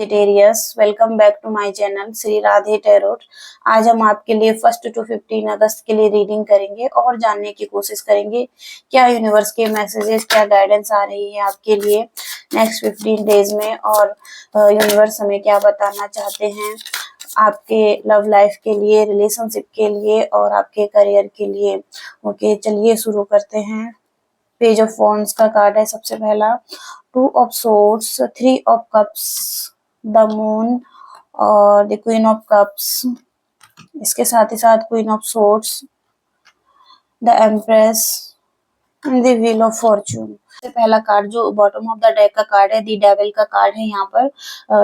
Sagittarius, welcome back to my channel Shri Radhe tarot. आज हम आपके लिए 1 to 15 अगस्त के लिए रीडिंग करेंगे और जानने की कोशिश करेंगे क्या यूनिवर्स के मैसेजेस, क्या गाइडेंस आ रही है आपके लिए नेक्स्ट 15 डेज में, और यूनिवर्स हमें क्या बताना चाहते हैं आपके लव लाइफ के लिए, रिलेशनशिप के लिए और आपके करियर के लिए। ओके, चलिए शुरू करते हैं। पेज ऑफ वॉन्ड्स का कार्ड है सबसे पहला, 2 of swords, 3 of cups, the moon और द क्वीन ऑफ कप्स। इसके साथ ही साथ queen of swords, the empress and the wheel of Fortune. सबसे पहला कार्ड जो बॉटम ऑफ द डेक का कार्ड है, दी डेविल का कार्ड है। यहाँ पर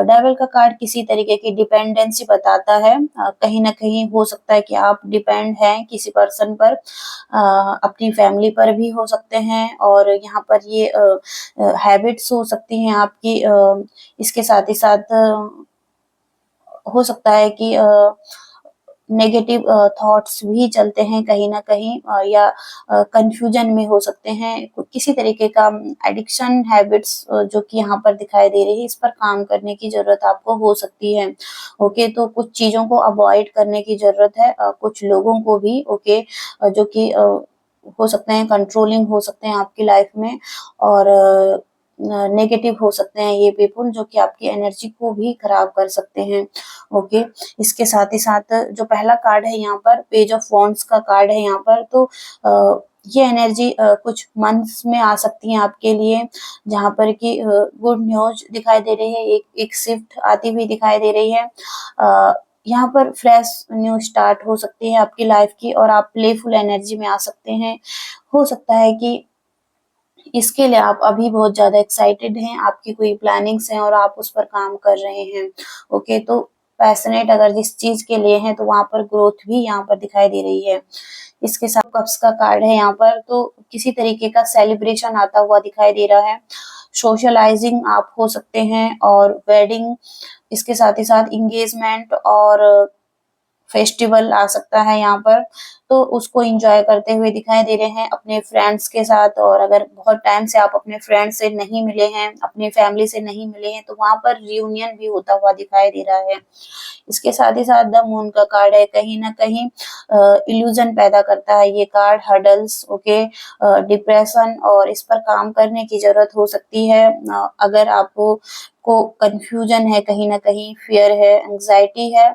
डेविल का कार्ड किसी तरीके की डिपेंडेंसी बताता है। कहीं ना कहीं हो सकता है कि आप डिपेंड हैं किसी पर्सन पर, अपनी फैमिली पर भी हो सकते हैं, और यहाँ पर ये हैबिट्स हो सकती हैं आपकी। इसके साथ ही साथ हो सकता है कि नेगेटिव थॉट्स भी चलते हैं कहीं ना कहीं, या कंफ्यूजन में हो सकते हैं। किसी तरीके का एडिक्शन हैबिट्स जो कि यहाँ पर दिखाई दे रही है, इस पर काम करने की जरूरत आपको हो सकती है। ओके, तो कुछ चीजों को अवॉइड करने की जरूरत है, कुछ लोगों को भी। ओके, जो कि हो सकते हैं कंट्रोलिंग हो सकते हैं आपकी लाइफ में, और नेगेटिव हो सकते हैं ये पीपल, जो कि आपकी एनर्जी को भी खराब कर सकते हैं। ओके, इसके साथ ही साथ जो पहला कार्ड है यहाँ पर, पेज ऑफ वॉन्ड्स का कार्ड है यहाँ पर, तो ये एनर्जी कुछ मंथ्स में आ सकती है आपके लिए, जहाँ पर कि गुड न्यूज दिखाई दे रही है, एक शिफ्ट आती हुई दिखाई दे रही है। यहाँ पर फ्रेश न्यू स्टार्ट हो सकती है आपकी लाइफ की, और आप प्लेफुल एनर्जी में आ सकते हैं। हो सकता है कि इसके लिए आप अभी बहुत ज्यादा एक्साइटेड हैं, आपकी कोई प्लानिंग्स हैं और आप उस पर काम कर रहे हैं। ओके, तो पैशनेट अगर जिस चीज के लिए हैं, तो वहां पर ग्रोथ भी यहाँ पर दिखाई दे रही है। इसके साथ कप्स का कार्ड है यहाँ पर, तो किसी तरीके का सेलिब्रेशन आता हुआ दिखाई दे रहा है। सोशलाइजिंग आप हो सकते हैं, और वेडिंग, इसके साथ ही साथ इंगेजमेंट और फेस्टिवल आ सकता है यहाँ पर, तो उसको एंजॉय करते हुए दिखाई दे रहे हैं अपने फ्रेंड्स के साथ। और अगर बहुत टाइम से आप अपने फ्रेंड से नहीं मिले हैं, अपनी फैमिली से नहीं मिले हैं, तो वहां पर रियूनियन भी होता हुआ दिखाई दे रहा है। इसके साथ ही साथ द मून का कार्ड है, कहीं ना कहीं इल्यूजन पैदा करता है ये कार्ड, हर्डल्स, ओके, डिप्रेशन, और इस पर काम करने की जरूरत हो सकती है। अगर आपको कंफ्यूजन है, कहीं ना कहीं फियर है, एंजाइटी है,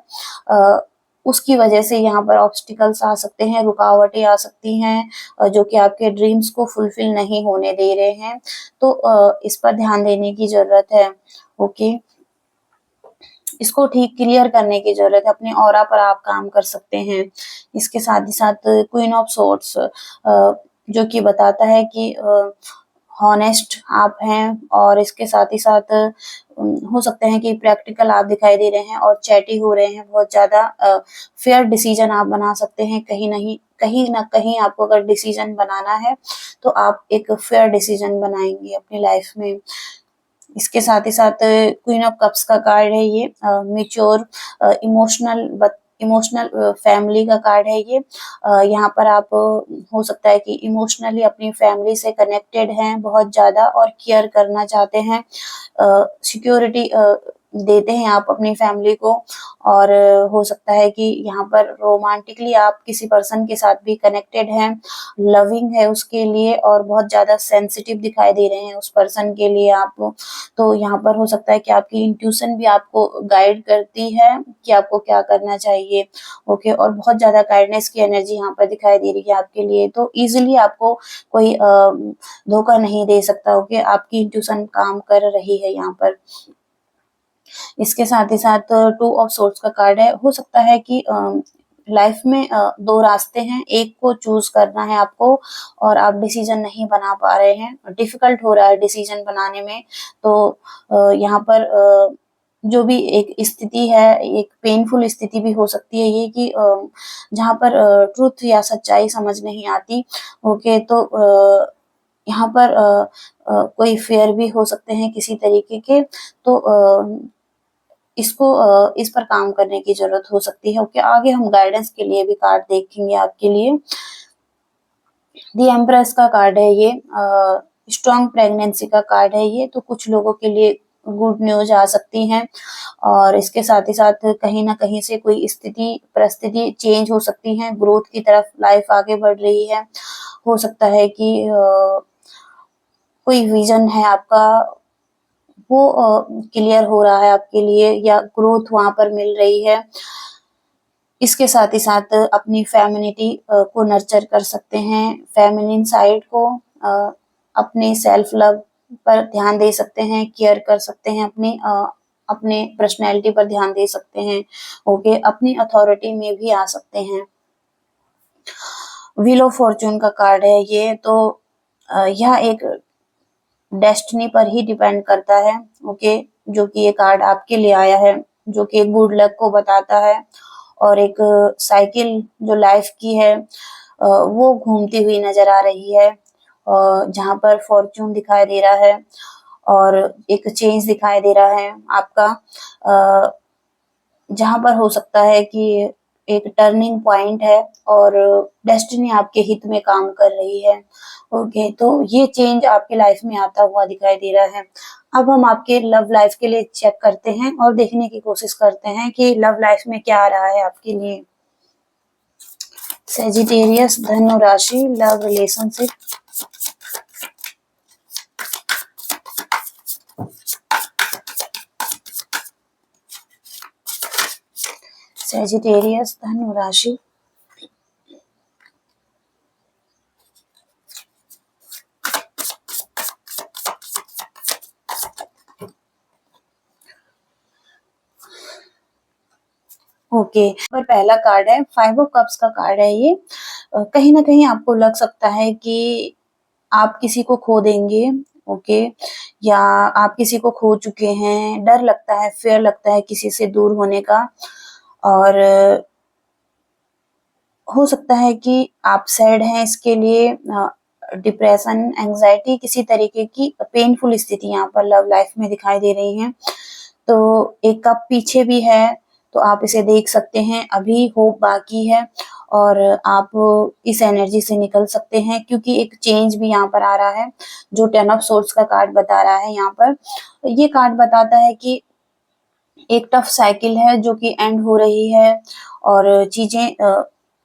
उसकी वजह से यहाँ पर ऑब्स्टिकल्स आ सकते हैं, रुकावटें आ सकती हैं, जो कि आपके ड्रीम्स को फुलफिल नहीं होने दे रहे हैं। तो इस पर ध्यान देने की जरूरत है। ओके, इसको ठीक क्लियर करने की जरूरत है, अपने ऑरा पर आप काम कर सकते हैं। इसके साथ ही साथ क्वीन ऑफ सोर्ड्स, जो कि बताता है कि हॉनेस्ट आप हैं, और इसके साथ ही साथ हो सकते हैं कि प्रैक्टिकल आप दिखाई दे रहे हैं और चैटी हो रहे हैं बहुत ज्यादा। फेयर डिसीजन आप बना सकते हैं, कहीं ना कहीं आपको अगर डिसीजन बनाना है, तो आप एक फेयर डिसीजन बनाएंगे अपनी लाइफ में। इसके साथ ही साथ क्वीन ऑफ कप्स का कार्ड है ये, मेच्योर, इमोशनल फैमिली का कार्ड है ये। यहाँ पर आप हो सकता है कि इमोशनली अपनी फैमिली से कनेक्टेड हैं बहुत ज्यादा, और केयर करना चाहते हैं, सिक्योरिटी देते हैं आप अपनी फैमिली को। और हो सकता है कि यहाँ पर रोमांटिकली आप किसी पर्सन के साथ भी कनेक्टेड हैं, लविंग है उसके लिए, और बहुत ज्यादा सेंसिटिव दिखाई दे रहे हैं उस पर्सन के लिए आप। तो यहाँ पर हो सकता है कि आपकी इंट्यूशन भी आपको गाइड करती है कि आपको क्या करना चाहिए। ओके, और बहुत ज्यादा गाइडनेस की एनर्जी यहाँ पर दिखाई दे रही है आपके लिए, तो इजिली आपको कोई धोखा नहीं दे सकता। ओके, आपकी इंट्यूशन काम कर रही है यहाँ पर। इसके साथ ही साथ 2 ऑफ सोर्ड्स का कार्ड है, हो सकता है कि लाइफ में दो रास्ते हैं, एक को चूज करना है आपको, और आप डिसीजन नहीं बना पा रहे हैं, डिफिकल्ट हो रहा है डिसीजन बनाने में। तो यहाँ पर जो भी एक स्थिति है, एक पेनफुल स्थिति भी हो सकती है ये, कि जहाँ पर ट्रुथ या सच्चाई समझ नहीं आती। ओके, तो यहाँ पर कोई फेयर भी हो सकते हैं किसी तरीके के, तो इस पर काम करने की जरूरत हो सकती है। ओके, आगे हम गाइडेंस के लिए भी कार्ड देखेंगे आपके लिए। दी एम्प्रेस का कार्ड है ये, स्ट्रॉन्ग प्रेगनेंसी का कार्ड है ये, तो कुछ लोगों के लिए गुड न्यूज आ सकती हैं। और इसके साथ ही साथ कहीं ना कहीं से कोई स्थिति परिस्थिति चेंज हो सकती है, ग्रोथ की तरफ लाइफ आगे बढ़ रही है। हो सकता है कि कोई विजन है आपका वो क्लियर हो रहा है आपके लिए, या ग्रोथ वहां पर मिल रही है। इसके साथ ही साथ अपनी फेमिनिटी को नर्चर कर सकते हैं, फेमिनिन साइड को, अपने सेल्फ लव पर ध्यान दे सकते हैं, केयर कर सकते हैं, अपने पर्सनैलिटी पर ध्यान दे सकते हैं। ओके, अपनी अथॉरिटी में भी आ सकते हैं। व्हील ऑफ फॉर्चून का कार्ड है ये, तो यह एक डेस्टिनी पर ही डिपेंड करता है। ओके, जो कि ये कार्ड आपके लिए आया है, जो कि गुड लक को बताता है। और एक साइकिल जो लाइफ की है वो घूमती हुई नजर आ रही है, जहां पर फॉर्चून दिखाई दे रहा है और एक चेंज दिखाई दे रहा है आपका, जहां पर हो सकता है कि एक टर्निंग पॉइंट है और डेस्टिनी आपके हित में काम कर रही है। ओके, तो ये चेंज आपके लाइफ में आता हुआ दिखाई दे रहा है। अब हम आपके लव लाइफ के लिए चेक करते हैं और देखने की कोशिश करते हैं कि लव लाइफ में क्या आ रहा है आपके लिए। सेजिटेरियस, धनु राशि, लव रिलेशनशिप। सेजिटेरियस, धनु राशि। ओके, पर पहला कार्ड है 5 ऑफ कप्स का कार्ड है ये। कहीं ना कहीं आपको लग सकता है कि आप किसी को खो देंगे। ओके, या आप किसी को खो चुके हैं, डर लगता है, फियर लगता है किसी से दूर होने का। और हो सकता है कि आप सैड हैं इसके लिए, डिप्रेशन, एंजाइटी, किसी तरीके की पेनफुल स्थिति यहाँ पर लव लाइफ में दिखाई दे रही है। तो एक कप पीछे भी है, तो आप इसे देख सकते हैं, अभी होप बाकी है और आप इस एनर्जी से निकल सकते हैं, क्योंकि एक चेंज भी यहाँ पर आ रहा है, जो 10 ऑफ सोर्ड्स का कार्ड बता रहा है। यहाँ पर ये कार्ड बताता है कि एक टफ साइकिल है जो कि एंड हो रही है और चीजें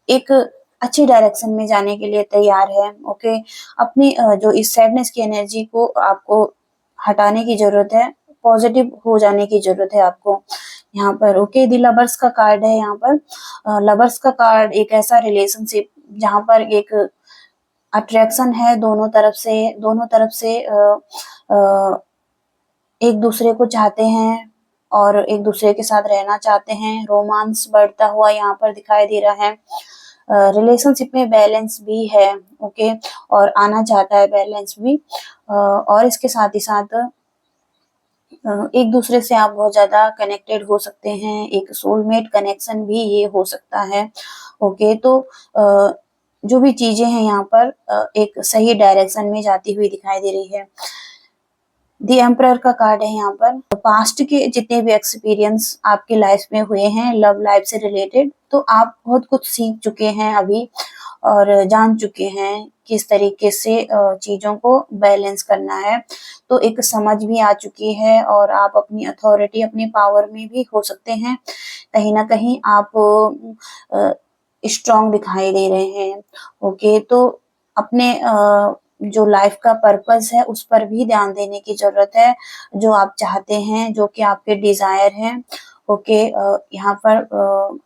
एक अच्छी डायरेक्शन में जाने के लिए तैयार है। ओके, अपनी जो इस सैडनेस की एनर्जी को आपको हटाने की जरूरत है, पॉजिटिव हो जाने की जरूरत है आपको यहाँ पर। ओके, दी लवर्स का कार्ड है यहाँ पर। लवर्स का कार्ड एक ऐसा रिलेशनशिप जहाँ पर एक अट्रैक्शन है दोनों तरफ से एक दूसरे को चाहते हैं और एक दूसरे के साथ रहना चाहते हैं। रोमांस बढ़ता हुआ यहाँ पर दिखाई दे रहा है। रिलेशनशिप में बैलेंस भी है। ओके, और आना चाहता है बैलेंस भी। और इसके साथ ही साथ एक दूसरे से आप बहुत ज्यादा कनेक्टेड हो सकते हैं, एक सोलमेट कनेक्शन भी ये हो सकता है। ओके, तो जो भी चीजें हैं यहाँ पर एक सही डायरेक्शन में जाती हुई दिखाई दे रही है। दी एम्परर का कार्ड है यहाँ पर। पास्ट के जितने भी एक्सपीरियंस आपके लाइफ में हुए हैं लव लाइफ से रिलेटेड, तो आप बहुत कुछ सीख चुके हैं अभी और जान चुके हैं किस तरीके से चीजों को बैलेंस करना है। तो एक समझ भी आ चुकी है और आप अपनी अथॉरिटी, अपनी पावर में भी हो सकते हैं। कहीं ना कहीं आप स्ट्रांग दिखाई दे रहे हैं। ओके, तो अपने जो लाइफ का पर्पस है उस पर भी ध्यान देने की जरूरत है, जो आप चाहते हैं, जो कि आपके डिजायर हैं। ओके, यहाँ पर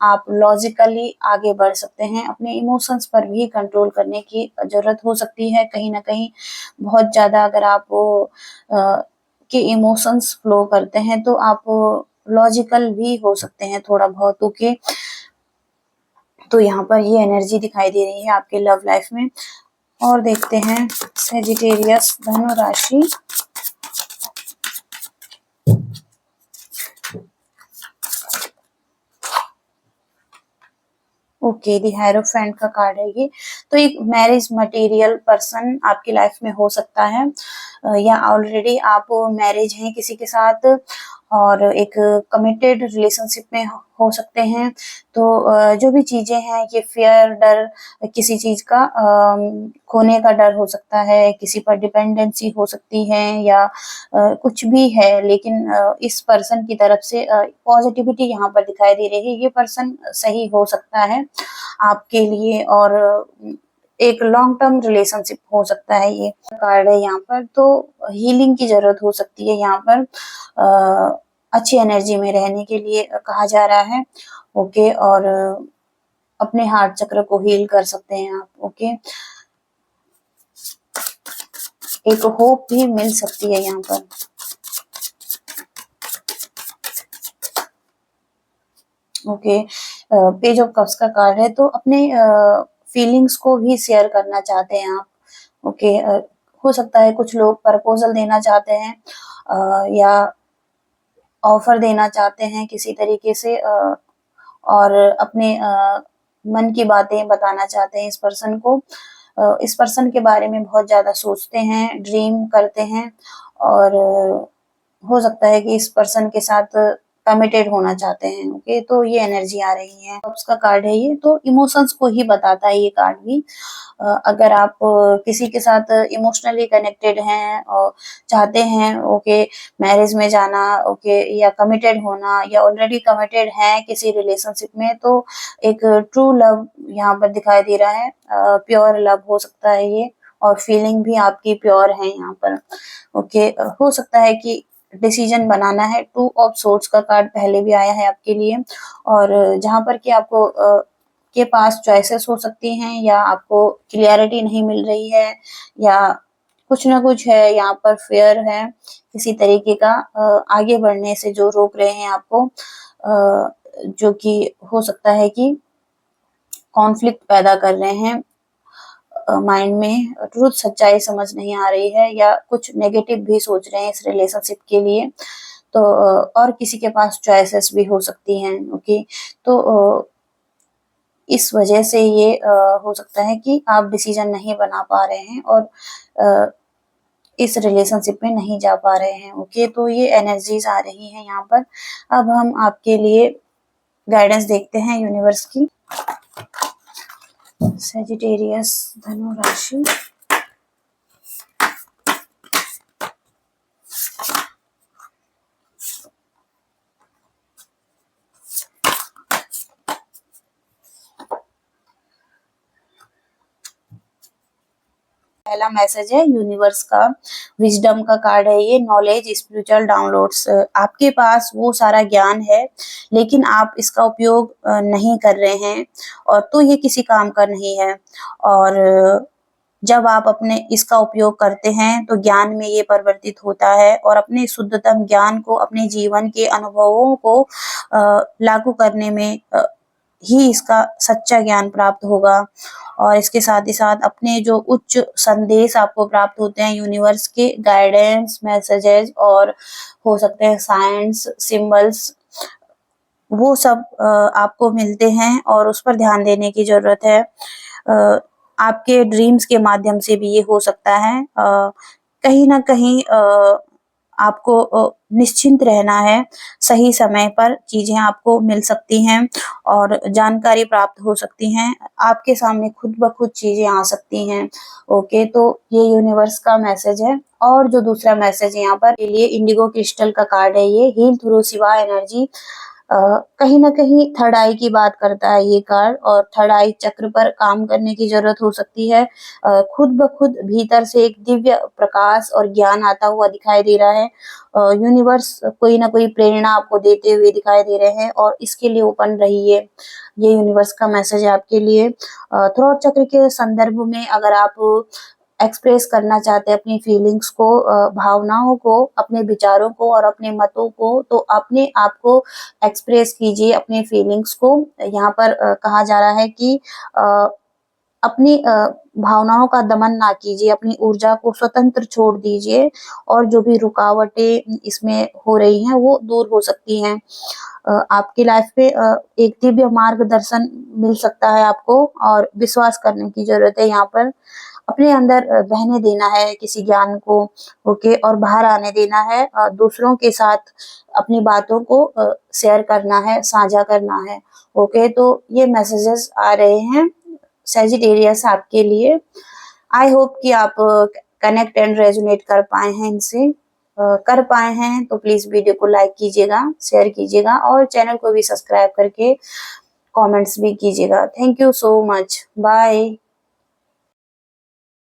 आप लॉजिकली आगे बढ़ सकते हैं, अपने इमोशंस पर भी कंट्रोल करने की जरूरत हो सकती है। कहीं ना कहीं बहुत ज्यादा अगर आप के इमोशंस फ्लो करते हैं तो आप लॉजिकल भी हो सकते हैं थोड़ा बहुत। ओके, तो यहाँ पर ये एनर्जी दिखाई दे रही है आपके लव लाइफ में। और देखते हैं सेजिटेरियस, धनु राशि। ओके, दी हायरोफेंट का कार्ड है ये। तो एक मैरिज मटेरियल पर्सन आपकी लाइफ में हो सकता है, या ऑलरेडी आप मैरिज हैं किसी के साथ और एक कमिटेड रिलेशनशिप में हो सकते हैं। तो जो भी चीजें हैं, ये फियर, डर, किसी चीज का खोने का डर हो सकता है, किसी पर डिपेंडेंसी हो सकती है, या कुछ भी है, लेकिन इस पर्सन की तरफ से पॉजिटिविटी यहाँ पर दिखाई दे रही है। ये पर्सन सही हो सकता है आपके लिए, और एक लॉन्ग टर्म रिलेशनशिप हो सकता है। ये कार्ड है यहाँ पर, तो हीलिंग की जरूरत हो सकती है यहाँ पर। अच्छी एनर्जी में रहने के लिए कहा जा रहा है। ओके, और अपने हार्ट चक्र को हील कर सकते हैं आप। ओके, एक होप भी मिल सकती है यहाँ पर। ओके, पेज ऑफ कप्स का कार्ड है, तो अपने फीलिंग्स को भी शेयर करना चाहते हैं आप। ओके, हो सकता है कुछ लोग प्रपोजल देना चाहते हैं, या ऑफर देना चाहते हैं किसी तरीके से, और अपने मन की बातें बताना चाहते हैं इस पर्सन को। इस पर्सन के बारे में बहुत ज्यादा सोचते हैं, ड्रीम करते हैं, और हो सकता है कि इस पर्सन के साथ कमिटेड होना चाहते हैं। ओके, तो ये एनर्जी आ रही है। उसका कार्ड है ये, तो इमोशंस को ही बताता है ये कार्ड भी। अगर आप किसी के साथ इमोशनली कनेक्टेड हैं और चाहते हैं, ओके, मैरिज में जाना, ओके, या कमिटेड होना, या ऑलरेडी कमिटेड हैं किसी रिलेशनशिप में, तो एक ट्रू लव यहाँ पर दिखाई दे रहा है। प्योर लव हो सकता है ये, और फीलिंग भी आपकी प्योर है यहाँ पर। ओके, हो सकता है कि डिसीजन बनाना है। टू ऑफ सोर्ड्स का कार्ड पहले भी आया है आपके लिए, और जहां पर कि आपको के पास चॉइसेस हो सकती हैं, या आपको क्लियरिटी नहीं मिल रही है, या कुछ ना कुछ है यहाँ पर, फेयर है किसी तरीके का, आगे बढ़ने से जो रोक रहे हैं आपको, जो कि हो सकता है कि कॉन्फ्लिक्ट पैदा कर रहे हैं माइंड में। ट्रूथ, सच्चाई समझ नहीं आ रही है, या कुछ नेगेटिव भी सोच रहे हैं इस रिलेशनशिप के लिए। तो और किसी के पास चॉइसेस भी हो सकती हैं। ओके, तो इस वजह से ये हो सकता है कि आप डिसीजन नहीं बना पा रहे हैं, और इस रिलेशनशिप में नहीं जा पा रहे हैं। ओके, तो ये एनर्जीज आ रही हैं यहाँ पर। अब हम आपके लिए गाइडेंस देखते हैं यूनिवर्स की। सजिटेरियस, धनु राशि। पहला मैसेज है यूनिवर्स का, विजडम का कार्ड है ये। Knowledge, spiritual downloads. आपके पास वो सारा ज्ञान है, लेकिन आप इसका उपयोग नहीं कर रहे हैं, और तो ये किसी काम का नहीं है। और जब आप अपने इसका उपयोग करते हैं, तो ज्ञान में ये परिवर्तित होता है, और अपने शुद्धतम ज्ञान को अपने जीवन के अनुभवों को लागू करने में ही इसका सच्चा ज्ञान प्राप्त होगा। और इसके साथ ही साथ अपने जो उच्च संदेश आपको प्राप्त होते हैं यूनिवर्स के, गाइडेंस, मैसेजेस, और हो सकते हैं साइंस, सिंबल्स, वो सब आपको मिलते हैं, और उस पर ध्यान देने की जरूरत है। आपके ड्रीम्स के माध्यम से भी ये हो सकता है। कहीं ना कहीं आपको निश्चिंत रहना है, सही समय पर चीजें आपको मिल सकती हैं, और जानकारी प्राप्त हो सकती हैं, आपके सामने खुद ब खुद चीजें आ सकती हैं। ओके, तो ये यूनिवर्स का मैसेज है। और जो दूसरा मैसेज यहाँ पर के लिए, इंडिगो क्रिस्टल का कार्ड है ये, हील थ्रू शिवा एनर्जी। कहीं ना कहीं थर्ड आई की बात करता है ये कार्ड, और थर्ड आई चक्र पर काम करने की जरूरत हो सकती है। खुद ब खुद भीतर से एक दिव्य प्रकाश और ज्ञान आता हुआ दिखाई दे रहा है। यूनिवर्स कोई ना कोई प्रेरणा आपको देते हुए दिखाई दे रहे हैं, और इसके लिए ओपन रहिए। ये यूनिवर्स का मैसेज है आपके लिए। थ्रोट चक्र के संदर्भ में अगर आप एक्सप्रेस करना चाहते हैं अपनी फीलिंग्स को, भावनाओं को, अपने विचारों को, और अपने मतों को, तो अपने आप को एक्सप्रेस कीजिए, अपने फीलिंग्स को। यहाँ पर कहा जा रहा है कि अपनी भावनाओं का दमन ना कीजिए, अपनी ऊर्जा को स्वतंत्र छोड़ दीजिए, और जो भी रुकावटें इसमें हो रही हैं वो दूर हो सकती हैं। आपकी लाइफ पे एक दिव्य मार्गदर्शन मिल सकता है आपको, और विश्वास करने की जरूरत है यहाँ पर। अपने अंदर बहने देना है किसी ज्ञान को, ओके, और बाहर आने देना है, दूसरों के साथ अपनी बातों को शेयर करना है, साझा करना है, ओके। तो ये मैसेजेस आ रहे हैं सैजिटेरियस आपके लिए। आई होप कि आप कनेक्ट एंड रेजोनेट कर पाए हैं इनसे। कर पाए हैं तो प्लीज वीडियो को लाइक कीजिएगा, शेयर कीजिएगा और चैनल को भी सब्सक्राइब करके कमेंट्स भी कीजिएगा। Thank you so much, bye.